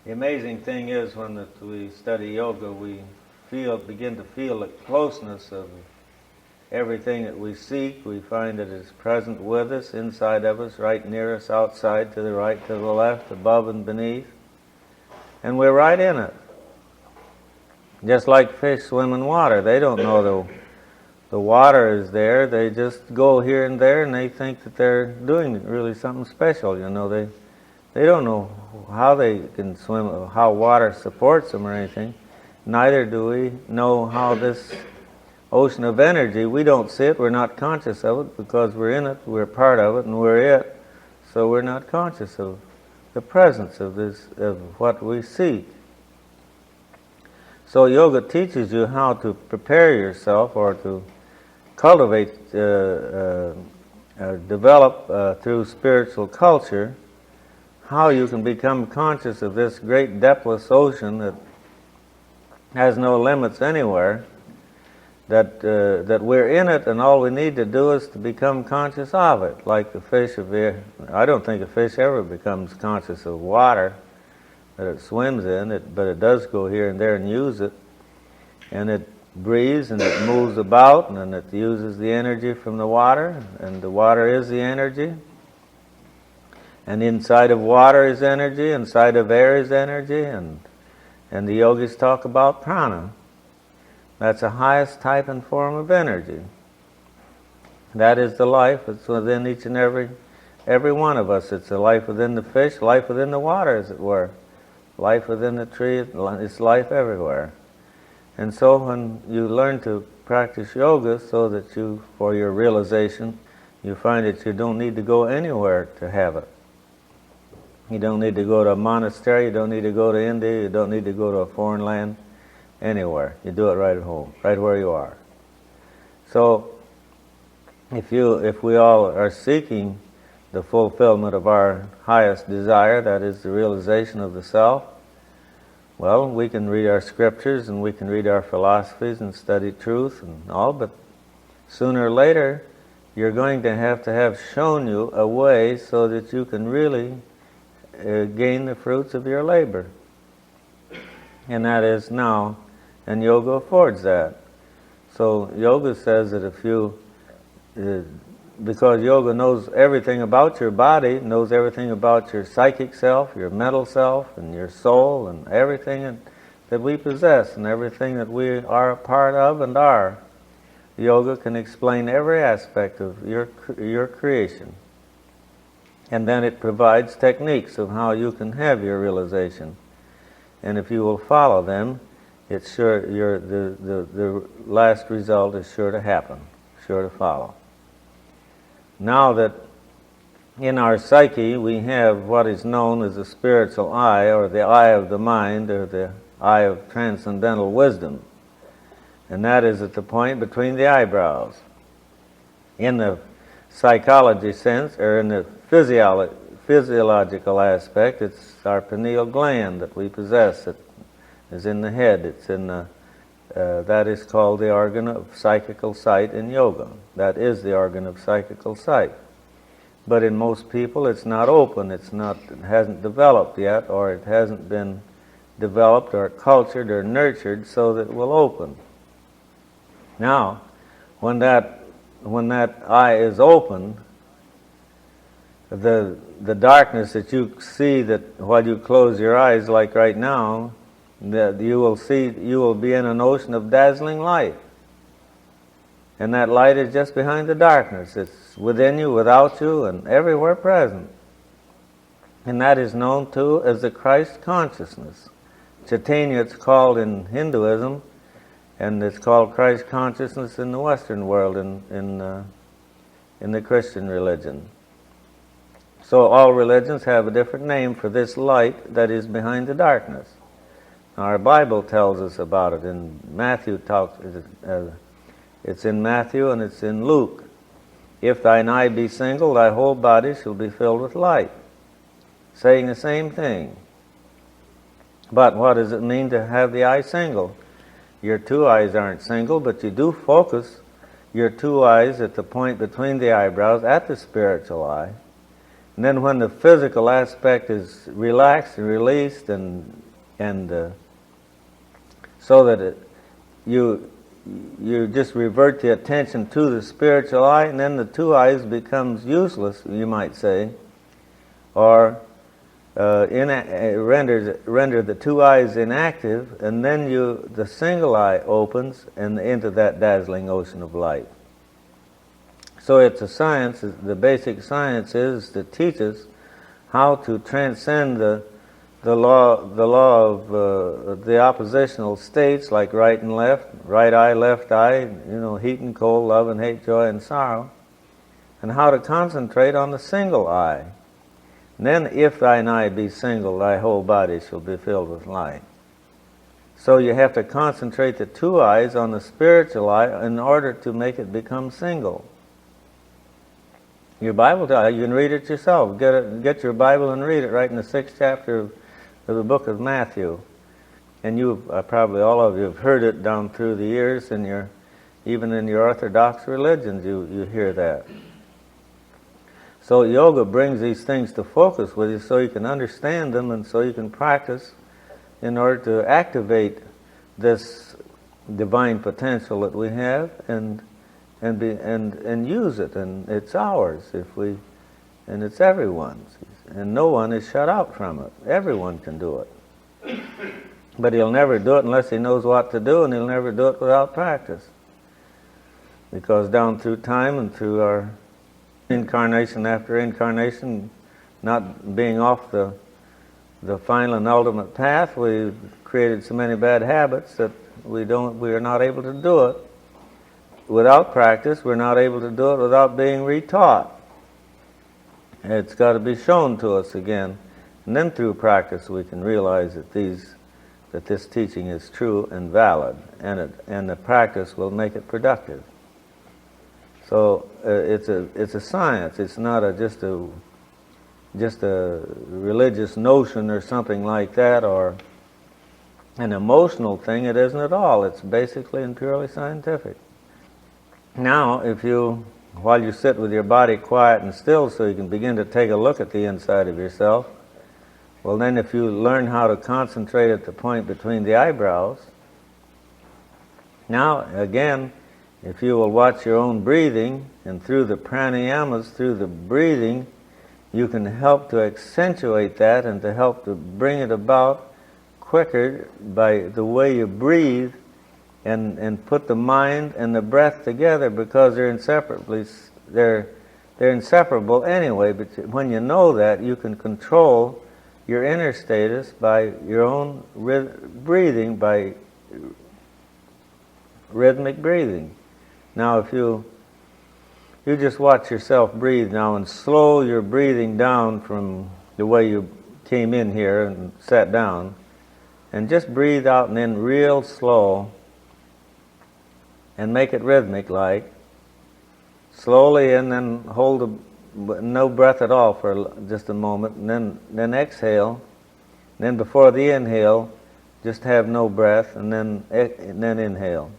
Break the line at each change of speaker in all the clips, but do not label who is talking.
The amazing thing is when we study yoga, we begin to feel the closeness of everything that we seek. We find that it's present with us, inside of us, right near us, outside, to the right, to the left, above and beneath. And we're right in it. Just like fish swim in water. They don't know the water is there. They just go here and there and they think that they're doing really something special. They don't know how they can swim, how water supports them or anything. Neither do we know how this ocean of energy, we don't see it, we're not conscious of it because we're in it, we're part of it, and we're it. So we're not conscious of the presence of what we seek. So yoga teaches you how to prepare yourself or to cultivate, develop through spiritual culture how you can become conscious of this great depthless ocean that has no limits anywhere, that we're in it and all we need to do is to become conscious of it. Like the fish I don't think a fish ever becomes conscious of water that it swims in, but it does go here and there and use it, and it breathes and it moves about and it uses the energy from the water, and the water is the energy. And inside of water is energy, inside of air is energy, and the yogis talk about prana. That's the highest type and form of energy. That is the life that's within each and every one of us. It's the life within the fish, life within the water, as it were. Life within the tree, it's life everywhere. And so when you learn to practice yoga so that for your realization, you find that you don't need to go anywhere to have it. You don't need to go to a monastery, you don't need to go to India, you don't need to go to a foreign land, anywhere. You do it right at home, right where you are. So, if we all are seeking the fulfillment of our highest desire, that is the realization of the self, well, we can read our scriptures and we can read our philosophies and study truth and all, but sooner or later you're going to have shown you a way so that you can really gain the fruits of your labor. And that is now, and yoga affords that. So yoga says that because yoga knows everything about your body, knows everything about your psychic self, your mental self, and your soul, and everything that we possess, and everything that we are a part of and are. Yoga can explain every aspect of your creation. And then it provides techniques of how you can have your realization. And if you will follow them, it's sure the last result is sure to happen, sure to follow. Now that in our psyche we have what is known as the spiritual eye, or the eye of the mind, or the eye of transcendental wisdom, and that is at the point between the eyebrows. In the psychology sense, or in the physiological aspect, it's our pineal gland that we possess. It is in the head. It's in that is called the organ of psychical sight in yoga. That is the organ of psychical sight. But in most people, it's not open. It hasn't developed yet, or it hasn't been developed or cultured or nurtured so that it will open. Now, when that eye is open, the darkness that you see that while you close your eyes, like right now, that you will be in an ocean of dazzling light. And that light is just behind the darkness. It's within you, without you, and everywhere present. And that is known too as the Christ consciousness. Chaitanya it's called in Hinduism, and it's called Christ consciousness in the Western world, in the Christian religion. So all religions have a different name for this light that is behind the darkness. Our Bible tells us about it. In Matthew it's in Matthew and it's in Luke. If thine eye be single, thy whole body shall be filled with light. Saying the same thing. But what does it mean to have the eye single? Your two eyes aren't single, but you do focus your two eyes at the point between the eyebrows, at the spiritual eye. And then when the physical aspect is relaxed and released, and so that you just revert the attention to the spiritual eye, and then the two eyes becomes useless, you might say, or render the two eyes inactive, and then the single eye opens and into that dazzling ocean of light. So it's a science. The basic science is to teach us how to transcend the law of the oppositional states, like right and left, right eye, left eye, heat and cold, love and hate, joy and sorrow, and how to concentrate on the single eye. And then, if thine eye be single, thy whole body shall be filled with light. So you have to concentrate the two eyes on the spiritual eye in order to make it become single. Your Bible tells you, you can read it yourself. Get your Bible and read it right in the 6th chapter of the book of Matthew. And probably all of you have heard it down through the years, even in your Orthodox religions you hear that. So yoga brings these things to focus with you so you can understand them and so you can practice in order to activate this divine potential that we have and use it, and it's ours and it's everyone's, and no one is shut out from it. Everyone can do it, but he'll never do it unless he knows what to do, and he'll never do it without practice, because down through time and through our incarnation after incarnation, not being off the final and ultimate path, we've created so many bad habits that we are not able to do it without practice. We're not able to do it without being retaught. It's got to be shown to us again, and then through practice we can realize that this teaching is true and valid, and the practice will make it productive. So it's a science. It's not just a religious notion or something like that, or an emotional thing. It isn't at all. It's basically and purely scientific. Now, while you sit with your body quiet and still so you can begin to take a look at the inside of yourself, well then if you learn how to concentrate at the point between the eyebrows, now again, if you will watch your own breathing, and through the pranayamas, through the breathing, you can help to accentuate that and to help to bring it about quicker by the way you breathe, and put the mind and the breath together, because they're inseparable anyway. But when you know that, you can control your inner status by your own breathing, by rhythmic breathing. Now if you just watch yourself breathe now, and slow your breathing down from the way you came in here and sat down, and just breathe out and in real slow, and make it rhythmic, like slowly in, then hold no breath at all for just a moment, and then exhale, and then before the inhale just have no breath, and then inhale,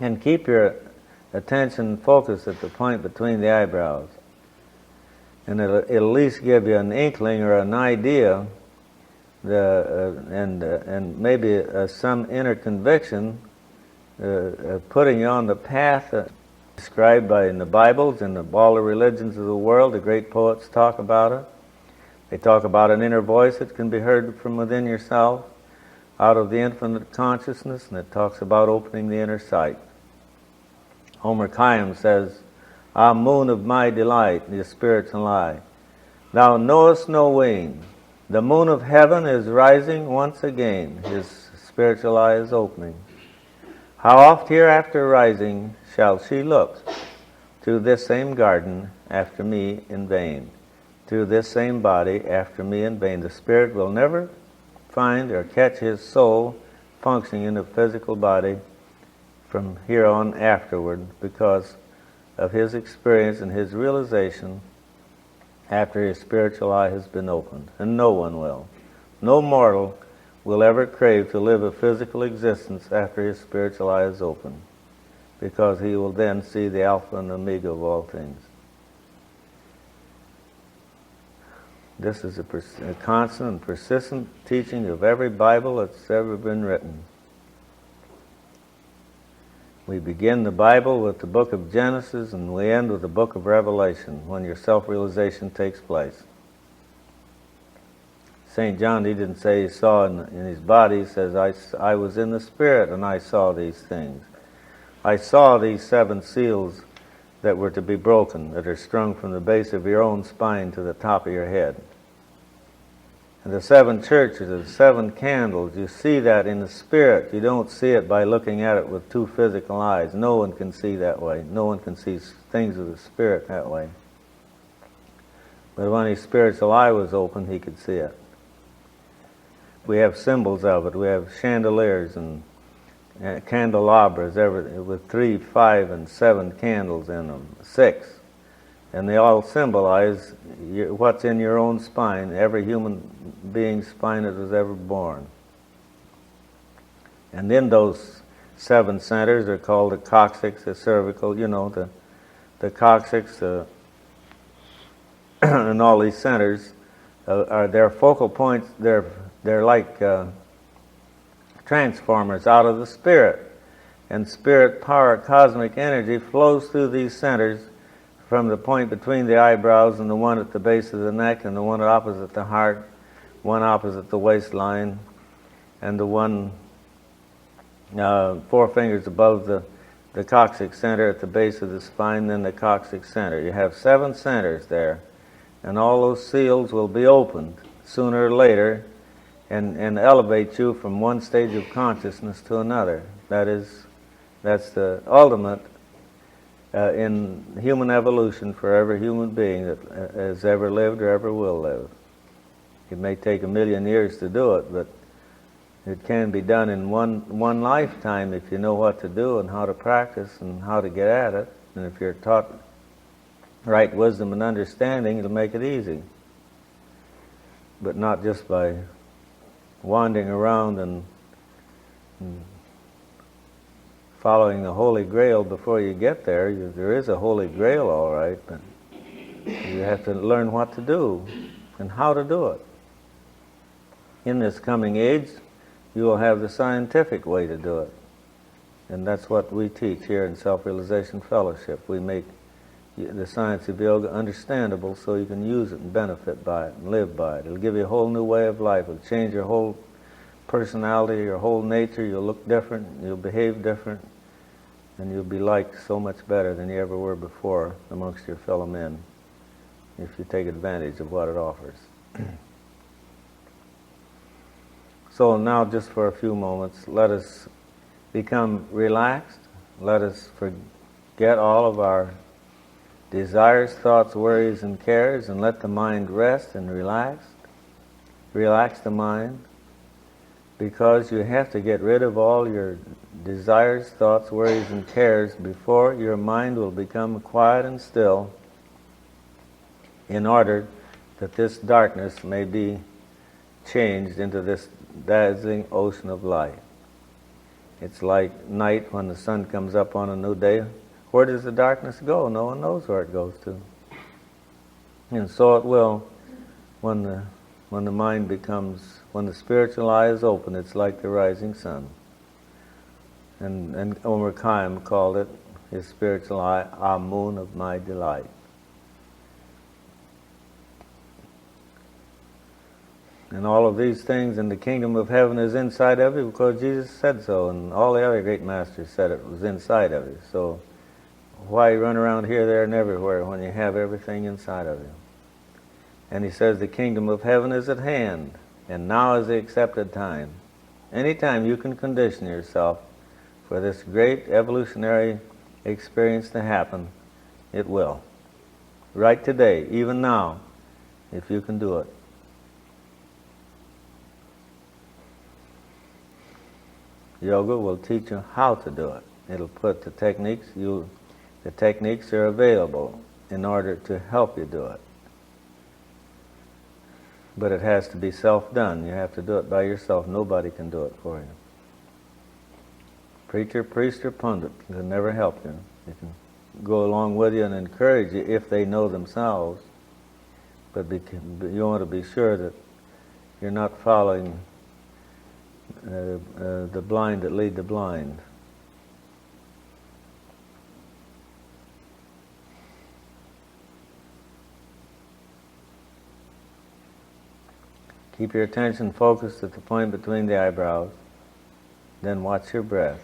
and keep your attention focused at the point between the eyebrows, and it'll at least give you an inkling or an idea, and maybe some inner conviction, putting you on the path described in the Bibles and all the religions of the world. The great poets talk about it. They talk about an inner voice that can be heard from within yourself, out of the infinite consciousness, and it talks about opening the inner sight. Homer Khayyam says, "Ah, moon of my delight, the spiritual eye, thou knowest no wane. The moon of heaven is rising once again, his spiritual eye is opening. How oft hereafter rising shall she look through this same garden after me in vain, through this same body after me in vain." The spirit will never find or catch his soul functioning in a physical body from here on afterward, because of his experience and his realization after his spiritual eye has been opened. And no one will. No mortal will ever crave to live a physical existence after his spiritual eye is open, because he will then see the Alpha and Omega of all things. This is a constant and persistent teaching of every Bible that's ever been written. We begin the Bible with the book of Genesis and we end with the book of Revelation when your self-realization takes place. St. John, he didn't say he saw in his body. He says, I was in the Spirit and I saw these things. I saw these 7 seals that were to be broken, that are strung from the base of your own spine to the top of your head. And the 7 churches, the 7 candles, you see that in the Spirit. You don't see it by looking at it with 2 physical eyes. No one can see that way. No one can see things of the Spirit that way. But when his spiritual eye was open, he could see it. We have symbols of it. We have chandeliers and candelabras with 3, 5, and 7 candles in them, 6. And they all symbolize what's in your own spine, every human being's spine that was ever born. And then those 7 centers are called the coccyx, the cervical, the coccyx, and all these centers are their focal points. They're like transformers out of the Spirit. And Spirit power, cosmic energy, flows through these centers from the point between the eyebrows and the one at the base of the neck and the one opposite the heart, one opposite the waistline, and the one 4 fingers above the coccyx center at the base of the spine, then the coccyx center. You have 7 centers there, and all those seals will be opened sooner or later and elevate you from one stage of consciousness to another. That's the ultimate in human evolution for every human being that has ever lived or ever will live. It may take 1,000,000 years to do it, but it can be done in one lifetime if you know what to do and how to practice and how to get at it. And if you're taught right wisdom and understanding, it'll make it easy. But not just by wandering around and following the Holy Grail before you get there. There is a Holy Grail, all right, but you have to learn what to do and how to do it. In this coming age, you will have the scientific way to do it. And that's what we teach here in Self-Realization Fellowship. We make the science of yoga understandable so you can use it and benefit by it and live by it. It'll give you a whole new way of life. It'll change your whole personality, your whole nature. You'll look different, you'll behave different, and you'll be liked so much better than you ever were before amongst your fellow men if you take advantage of what it offers. So now, just for a few moments, let us become relaxed. Let us forget all of our desires, thoughts, worries, and cares, and let the mind rest and relax. Relax the mind, because you have to get rid of all your desires, thoughts, worries, and cares before your mind will become quiet and still, in order that this darkness may be changed into this dazzling ocean of light. It's like night when the sun comes up on a new day. Where does the darkness go? No one knows where it goes to. And so it will when the mind becomes, when the spiritual eye is open. It's like the rising sun. And Omer Khayyam called it, his spiritual eye, a moon of my delight. And all of these things in the kingdom of heaven is inside of you because Jesus said so, and all the other great masters said it was inside of you. So why run around here, there, and everywhere when you have everything inside of you? And he says the kingdom of heaven is at hand, and now is the accepted time. Anytime you can condition yourself for this great evolutionary experience to happen, it will. Right today, even now, if you can do it. Yoga will teach you how to do it. It'll put the techniques, the techniques are available in order to help you do it. But it has to be self-done. You have to do it by yourself. Nobody can do it for you. Preacher, priest, or pundit can never help you. They can go along with you and encourage you if they know themselves. but you want to be sure that you're not following the blind that lead the blind. Keep your attention focused at the point between the eyebrows. Then watch your breath.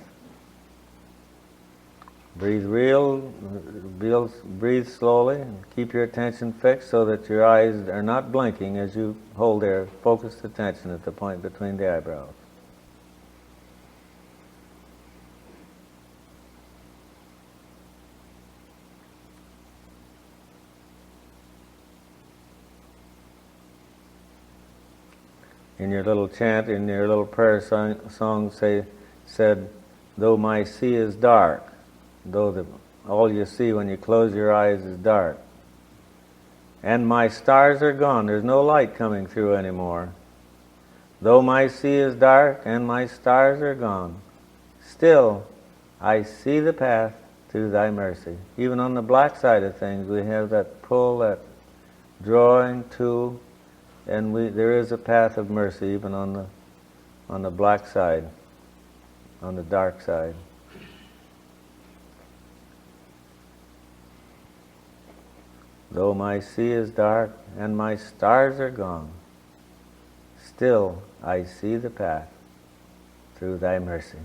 Breathe breathe slowly, and keep your attention fixed so that your eyes are not blinking as you hold their focused attention at the point between the eyebrows. In your little chant, in your little prayer song said, though my sea is dark, though all you see when you close your eyes is dark, and my stars are gone, there's no light coming through anymore. Though my sea is dark and my stars are gone, still I see the path through thy mercy. Even on the black side of things, we have that pull, that drawing to, and there is a path of mercy even on the black side, on the dark side. Though my sea is dark and my stars are gone, still I see the path through thy mercy.